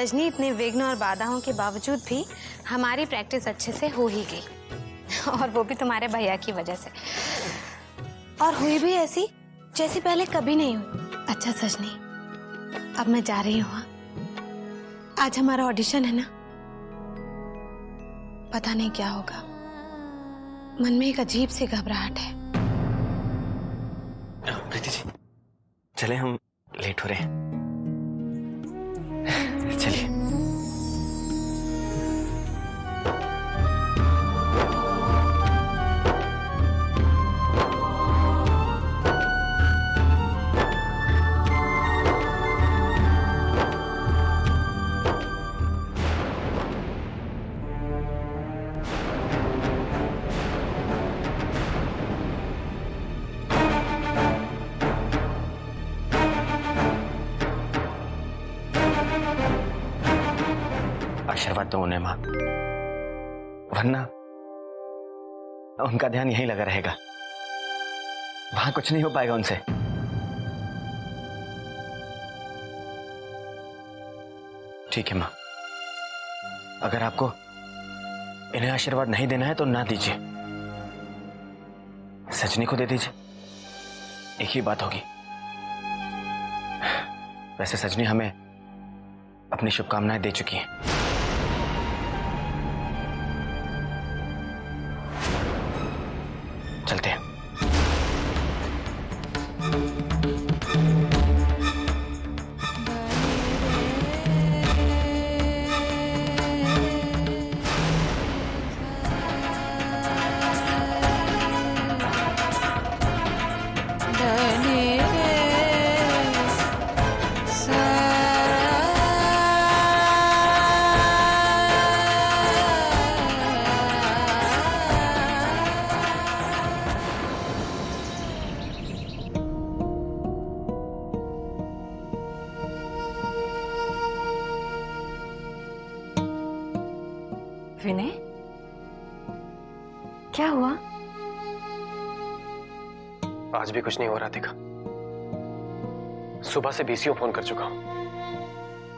सजनी इतने विघ्न और बाधाओं के बावजूद भी हमारी प्रैक्टिस अच्छे से हो ही गई, और वो भी तुम्हारे भैया की वजह से। और हुई भी ऐसी जैसी पहले कभी नहीं हुई। अच्छा सजनी, अब मैं जा रही हूँ। आज हमारा ऑडिशन है ना, पता नहीं क्या होगा, मन में एक अजीब सी घबराहट है। प्रीति जी, चले, हम लेट हो रहे हैं। चलिए। आशीर्वाद दो उन्हें मां, वरना उनका ध्यान यहीं लगा रहेगा, वहां कुछ नहीं हो पाएगा उनसे। ठीक है मां, अगर आपको इन्हें आशीर्वाद नहीं देना है तो ना दीजिए, सजनी को दे दीजिए, एक ही बात होगी। वैसे सजनी हमें अपनी शुभकामनाएं दे चुकी हैं। चलते हैं। विनय, क्या हुआ? आज भी कुछ नहीं हो रहा देखा। सुबह से बीसीओ फोन कर चुका हूं।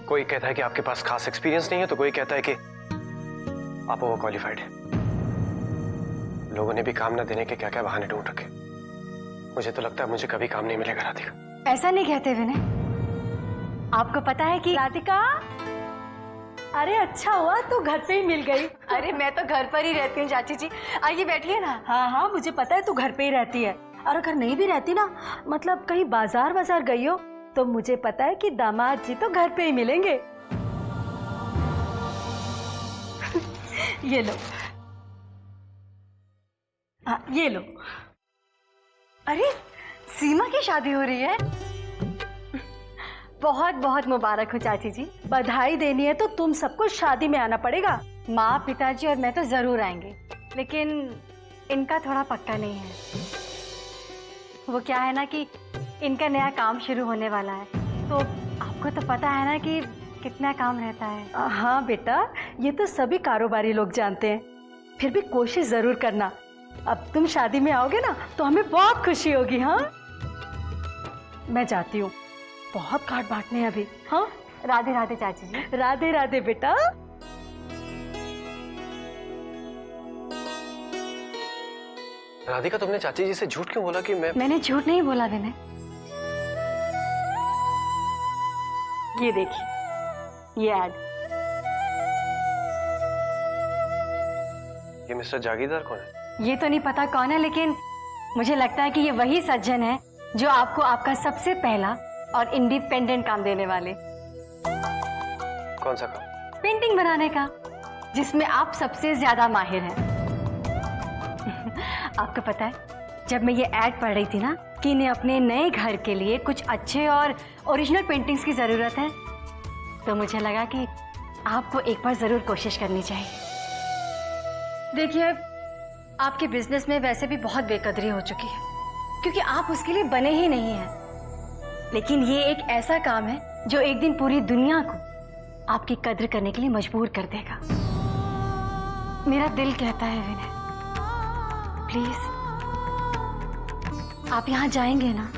कोई कहता है कि आपके पास खास एक्सपीरियंस नहीं है, तो कोई कहता है कि आप ओवर क्वालिफाइड है। लोगों ने भी काम न देने के क्या क्या बहाने ढूंढ रखे। मुझे तो लगता है मुझे कभी काम नहीं मिलेगा राधिका। ऐसा नहीं कहते विनय, आपको पता है कि राधिका, अरे अच्छा हुआ तू घर पे ही मिल गई। अरे मैं तो घर पर ही रहती हूँ चाची जी, आइए बैठिए ना। हाँ हाँ, मुझे पता है तू घर पे ही रहती है, और अगर नहीं भी रहती ना, मतलब कहीं बाजार गई हो, तो मुझे पता है कि दामाद जी तो घर पे ही मिलेंगे। ये लो, हाँ ये लो। अरे सीमा की शादी हो रही है, बहुत बहुत मुबारक हो चाची जी। बधाई देनी है तो तुम सबको शादी में आना पड़ेगा। माँ, पिताजी और मैं तो जरूर आएंगे, लेकिन इनका थोड़ा पक्का नहीं है। वो क्या है ना कि इनका नया काम शुरू होने वाला है, तो आपको तो पता है ना कि कितना काम रहता है। हाँ बेटा, ये तो सभी कारोबारी लोग जानते हैं, फिर भी कोशिश जरूर करना। अब तुम शादी में आओगे ना तो हमें बहुत खुशी होगी। हाँ मैं जाती हूँ, बहुत कार्ड बांटने हैं अभी। हाँ राधे राधे चाची जी। राधे राधे बेटा। राधिका, तुमने चाची जी से झूठ क्यों बोला कि मैंने झूठ नहीं बोला विनय। ये देखिए, ये ऐड। ये मिस्टर जागीरदार कौन है? ये तो नहीं पता कौन है, लेकिन मुझे लगता है कि ये वही सज्जन है जो आपको आपका सबसे पहला और इंडिपेंडेंट काम देने वाले। कौन सा काम? पेंटिंग बनाने का, जिसमें आप सबसे ज्यादा माहिर हैं। आपको पता है, जब मैं ये ऐड पढ़ रही थी ना कि इन्हें अपने नए घर के लिए कुछ अच्छे और ओरिजिनल पेंटिंग्स की जरूरत है, तो मुझे लगा कि आपको एक बार जरूर कोशिश करनी चाहिए। देखिए, आपके बिजनेस में वैसे भी बहुत बेकदरी हो चुकी है, क्योंकि आप उसके लिए बने ही नहीं हैं। लेकिन ये एक ऐसा काम है जो एक दिन पूरी दुनिया को आपकी कद्र करने के लिए मजबूर कर देगा। मेरा दिल कहता है विनय, प्लीज आप यहाँ जाएंगे ना?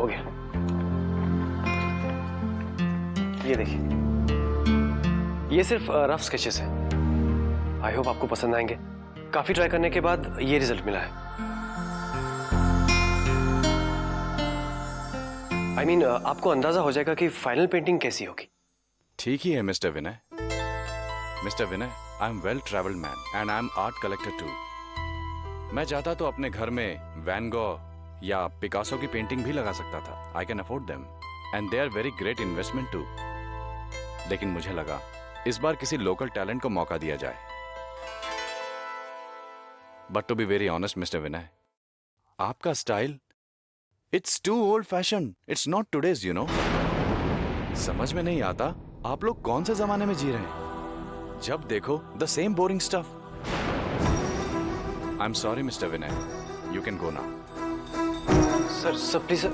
हो गया। ये देखिए, ये सिर्फ रफ स्केचेस है। आई होप आपको पसंद आएंगे। काफी ट्राई करने के बाद ये रिजल्ट मिला है। आई मीन आपको अंदाजा हो जाएगा कि फाइनल पेंटिंग कैसी होगी। ठीक ही है mister Vinay. Mister Vinay, I am well travelled man and I am art collector too. मैं चाहता तो अपने घर में वैन गॉ या पिकासो की पेंटिंग भी लगा सकता था। I can afford them and they are very great investment too. लेकिन मुझे लगा इस बार किसी लोकल टैलेंट को मौका दिया जाए। But to be very honest mister Vinay, आपका style it's too old fashion. It's not today's, you know. समझ में नहीं आता आप लोग कौन से जमाने में जी रहे हैं। जब देखो the same boring stuff. I am sorry mister Vinay, you can go now. Sir please sir.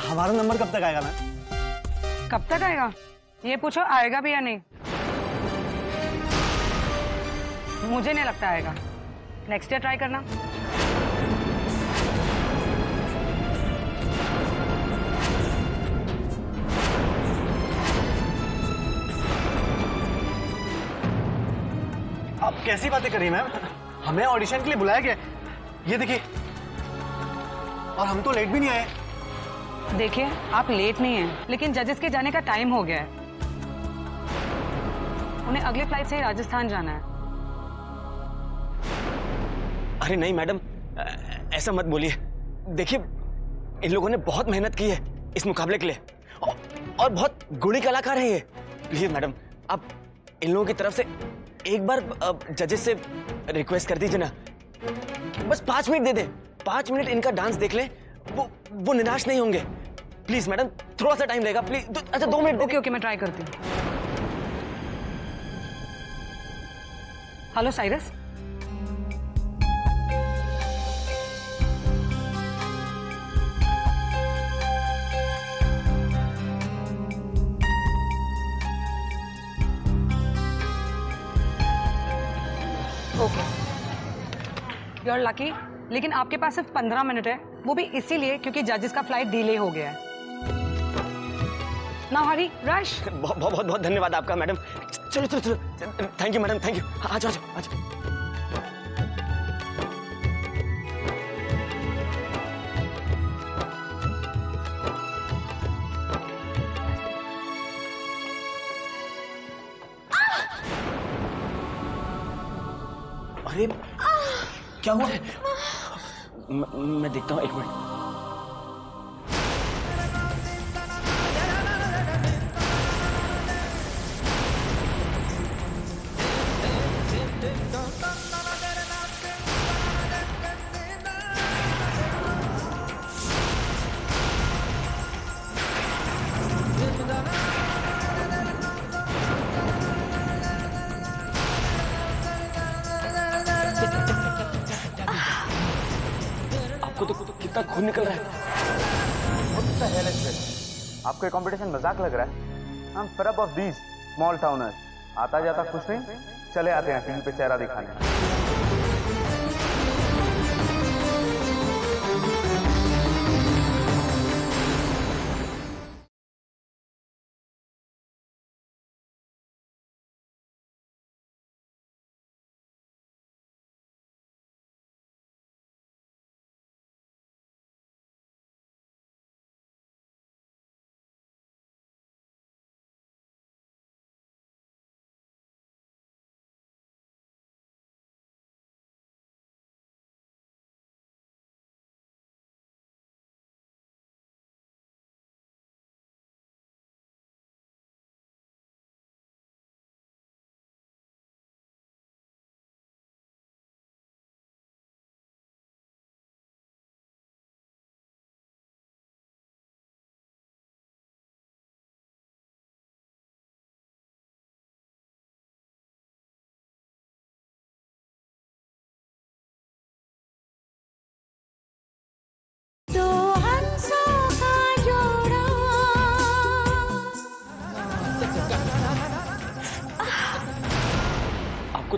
हमारा नंबर कब तक आएगा मैम? कब तक आएगा ये पूछो, आएगा भी या नहीं। मुझे नहीं लगता आएगा। नेक्स्ट ईयर ट्राई करना। आप कैसी बातें कर रही हैं मैम? हमें ऑडिशन के लिए बुलाया गया। ये देखिए, और हम तो लेट भी नहीं आए। देखिए, आप लेट नहीं हैं, लेकिन जजेस के जाने का टाइम हो गया है। उन्हें अगली फ्लाइट से राजस्थान जाना है। अरे नहीं मैडम, ऐसा मत बोलिए। देखिए, इन लोगों ने बहुत मेहनत की है इस मुकाबले के लिए और बहुत गुणी कलाकार हैं ये। प्लीज मैडम, आप इन लोगों की तरफ से एक बार जजेस से रिक्वेस्ट कर दीजिए ना। बस 5 मिनट दे दे। 5 मिनट इनका डांस देख ले, वो निराश नहीं होंगे। प्लीज मैडम, थोड़ा सा टाइम लगेगा प्लीज। अच्छा 2 मिनट। ओके ओके, मैं ट्राई करती हूँ। Hello Cyrus. Okay, you are lucky, लेकिन आपके पास सिर्फ 15 मिनट है, वो भी इसीलिए क्योंकि जजेस का फ्लाइट डिले हो गया है। Now hurry, rush. बहुत बहुत बहुत धन्यवाद आपका मैडम। चलो चलो चलो, thank you madam, thank you. आ जाओ आ जाओ। अरे क्या हुआ? मैं देखता हूँ, 1 मिनट। आपको तो कितना खून निकल रहा है। आपको ये कंपटीशन मजाक लग रहा है? हम फरब ऑफ दीज स्मॉल टाउनर्स। आता जाता कुछ नहीं, चले आते हैं टीवी पे चेहरा दिखाने।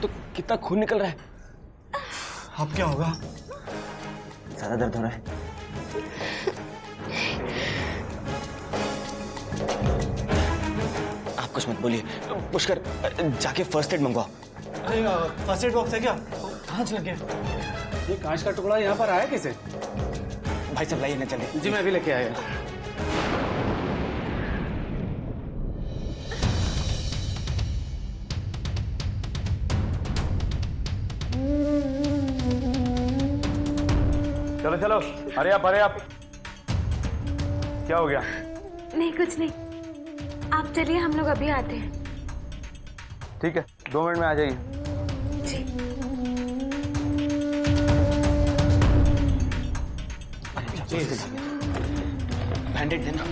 तो कितना खून निकल रहा है। अब क्या होगा? ज्यादा दर्द हो रहा है। आप कुछ मत बोलिए। पुष्कर, जाके फर्स्ट एड मंगवाओ। अरे फर्स्ट एड बॉक्स है क्या? कहाँ लग गया? ये कांच का टुकड़ा यहाँ पर आया कैसे? भाई साहब लाइए ना, चलिए। जी मैं भी लेके आया। चलो चलो, अरे आप क्या हो गया? नहीं कुछ नहीं, आप चलिए, हम लोग अभी आते हैं। ठीक है, 2 मिनट में आ जाइए। जी। बैंडेड देना।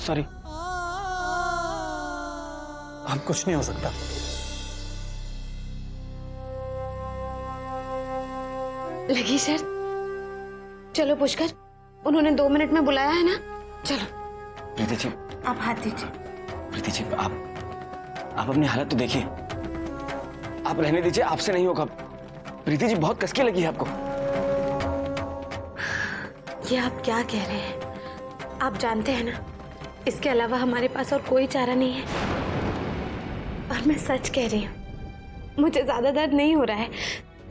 सॉरी। अब कुछ नहीं हो सकता। लगी सर? चलो पुष्कर, उन्होंने 2 मिनट में बुलाया है ना, चलो। प्रीति जी, आप हाथ दीजिए। प्रीति जी, आप अपनी हालत तो देखिए। आप रहने दीजिए, आपसे नहीं होगा। प्रीति जी, बहुत कसकी लगी है आपको। ये आप क्या कह रहे हैं? आप जानते हैं ना, इसके अलावा हमारे पास और कोई चारा नहीं है। और मैं सच कह रही हूँ, मुझे ज्यादा दर्द नहीं हो रहा है।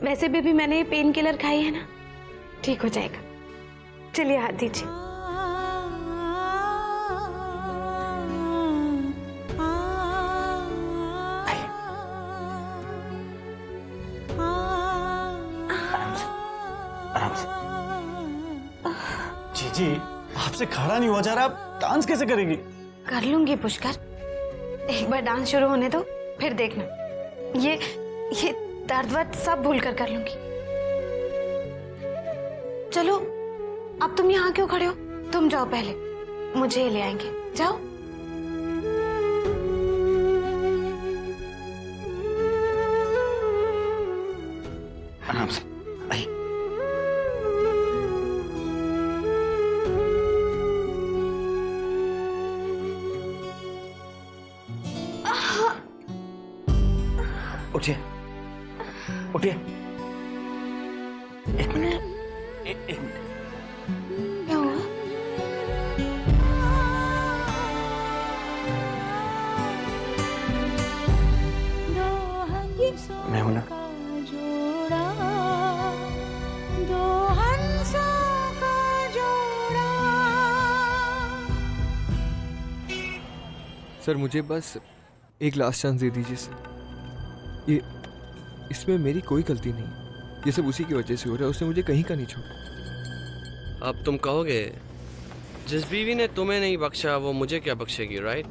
वैसे भी मैंने ये पेन किलर खाई है ना, ठीक हो जाएगा। चलिए हाथ दीजिए। आराम से। जी आपसे खड़ा नहीं हुआ जा रहा, आप डांस कैसे करेगी? कर लूंगी पुष्कर, एक बार डांस शुरू होने दो, फिर देखना। ये दर्द वर्द सब भूल कर लूंगी। चलो, अब तुम यहाँ क्यों खड़े हो? तुम जाओ पहले, मुझे ले आएंगे। जाओ। आराम से। आइए। उठिए, उठिए। एक मिनट, एक मिनट। क्या हुआ? मैं हूं ना। सर मुझे बस एक लास्ट चांस दे दीजिए सर। ये इसमें मेरी कोई गलती नहीं, ये सब उसी की वजह से हो रहा है। उसने मुझे कहीं का नहीं छोड़ा। अब तुम कहोगे जिस बीवी ने तुम्हें नहीं बख्शा वो मुझे क्या बख्शेगी, राइट?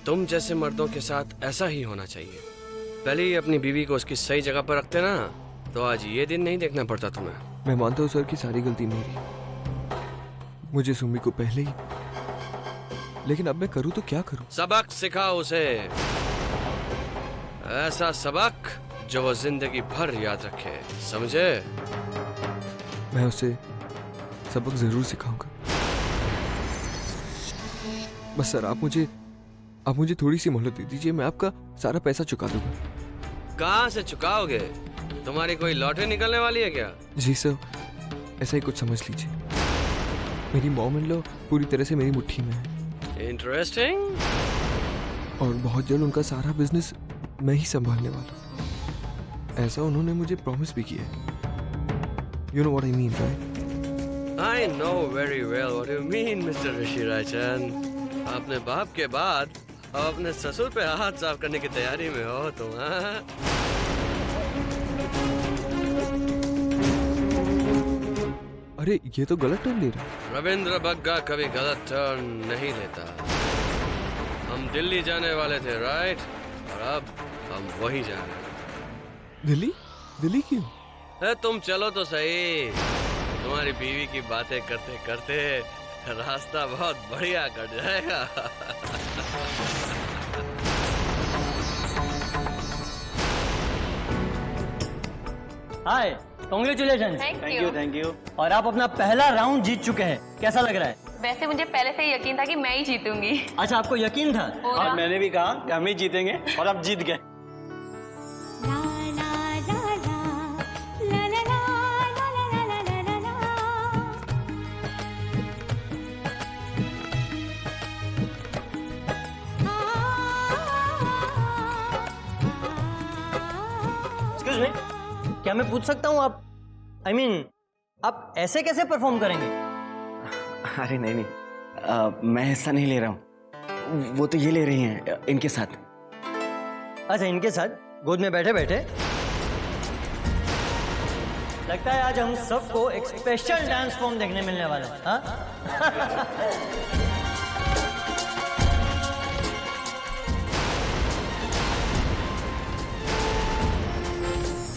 तुम जैसे मर्दों के साथ ऐसा ही होना चाहिए। पहले ही अपनी बीवी को उसकी सही जगह पर रखते ना, तो आज ये दिन नहीं देखना पड़ता तुम्हें। मैं मानता हूँ सर कि सारी गलती मेरी, मुझे सुमी को पहले ही, लेकिन अब मैं करूँ तो क्या करूँ? सबक सिखाओ उसे, ऐसा सबक जो वो जिंदगी भर याद रखे, समझे? मैं उसे सबक जरूर सिखाऊंगा। बस सर आप मुझे थोड़ी सी मोहलत दे दीजिए, मैं आपका सारा पैसा चुका दूंगा। कहाँ से चुकाओगे? तुम्हारी कोई लॉटरी निकलने वाली है क्या? जी सर, ऐसा ही कुछ समझ लीजिए। मेरी मॉम इन लॉ पूरी तरह से मेरी मुट्ठी में है। इंटरेस्टिंग। और बहुत जल्द उनका सारा बिजनेस मैं ही संभालने वाला हूँ, ऐसा उन्होंने मुझे प्रॉमिस भी किया है। You know what I mean, right? I know very well what you mean, Mr. ऋषि राजन। अपने बाप के बाद अब अपने ससुर पे हाथ साफ करने की तैयारी में हो तुम, हाँ? अरे ये तो गलत टर्न ले रहा है। रविंद्र बग्गा कभी गलत टर्न नहीं लेता। हम दिल्ली जाने वाले थे, राइट? और अब हम वही जा रहे हैं। दिल्ली? दिल्ली क्यों? तुम चलो तो सही। तुम्हारी बीवी की बातें करते करते रास्ता बहुत बढ़िया कट जाएगा। हाय, कांग्रेचुलेशन। Thank you. और आप अपना पहला राउंड जीत चुके हैं, कैसा लग रहा है? वैसे मुझे पहले से ही यकीन था कि मैं ही जीतूंगी। अच्छा, आपको यकीन था? और मैंने भी कहा कि हम ही जीतेंगे और अब जीत गए। एक्सक्यूज मी, क्या मैं पूछ सकता हूँ आप आप ऐसे कैसे परफॉर्म करेंगे? अरे नहीं, मैं हिस्सा नहीं ले रहा हूँ, वो तो ये ले रही हैं इनके साथ। अच्छा, इनके साथ गोद में बैठे बैठे? लगता है आज हम सबको एक स्पेशल डांस फॉर्म देखने मिलने वाला है, हाँ?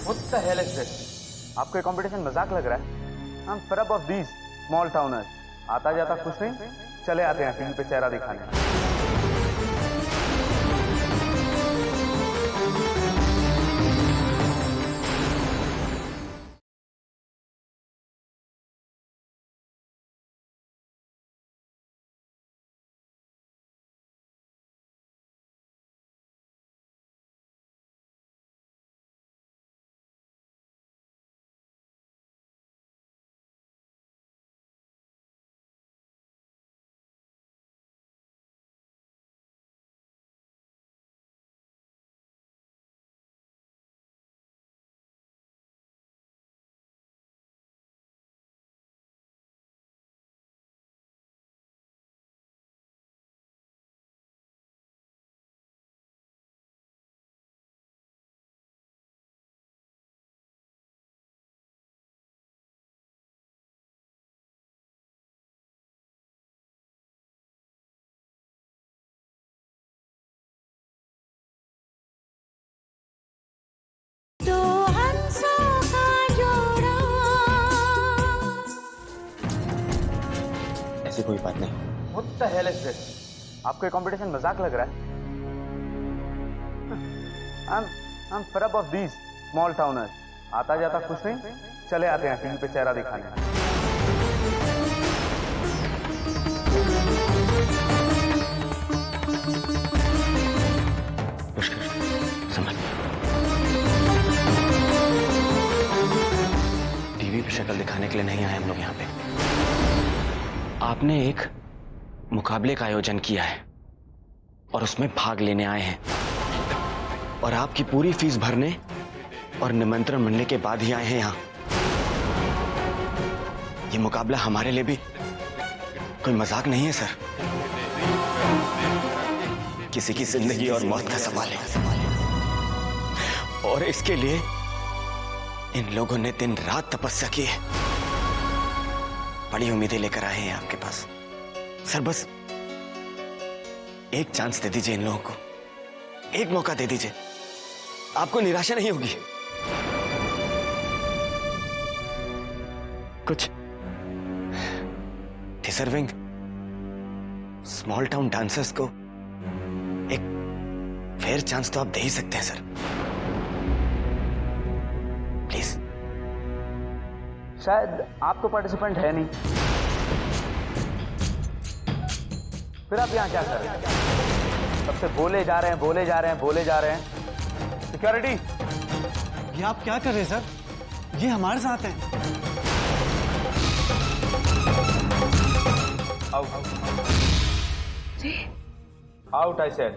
What the hell is this? आपको ये कंपटीशन मजाक लग रहा है? I'm fed up of these small towners. आता जाता कुछ नहीं, चले आते हैं टीवी पे चेहरा दिखाने। ऐसी कोई बात नहीं। What the hell is this? आपको ये कंपटीशन मजाक लग रहा है? I'm fed up of these small towners. आता जाता कुछ नहीं, चले आते हैं टीवी पे चेहरा दिखाने। संभल, टीवी पे शक्ल दिखाने के लिए नहीं आए हम लोग यहाँ पे। आपने एक मुकाबले का आयोजन किया है और उसमें भाग लेने आए हैं, और आपकी पूरी फीस भरने और निमंत्रण मिलने के बाद ही आए हैं यहाँ। ये मुकाबला हमारे लिए भी कोई मजाक नहीं है सर। किसी की जिंदगी और मौत का सवाल है, और इसके लिए इन लोगों ने दिन रात तपस्या की है। बड़ी उम्मीदें लेकर आए हैं आपके पास सर। बस एक चांस दे दीजिए इन लोगों को, एक मौका दे दीजिए, आपको निराशा नहीं होगी। कुछ डिजर्विंग स्मॉल टाउन डांसर्स को एक फेयर चांस तो आप दे ही सकते हैं सर, प्लीज। शायद आप तो पार्टिसिपेंट है नहीं, फिर आप यहाँ क्या कर रहे हैं? सबसे बोले जा रहे हैं, बोले जा रहे हैं, बोले जा रहे हैं। सिक्योरिटी, ये आप क्या कर रहे हैं सर? ये हमारे साथ हैं। Out, out I said.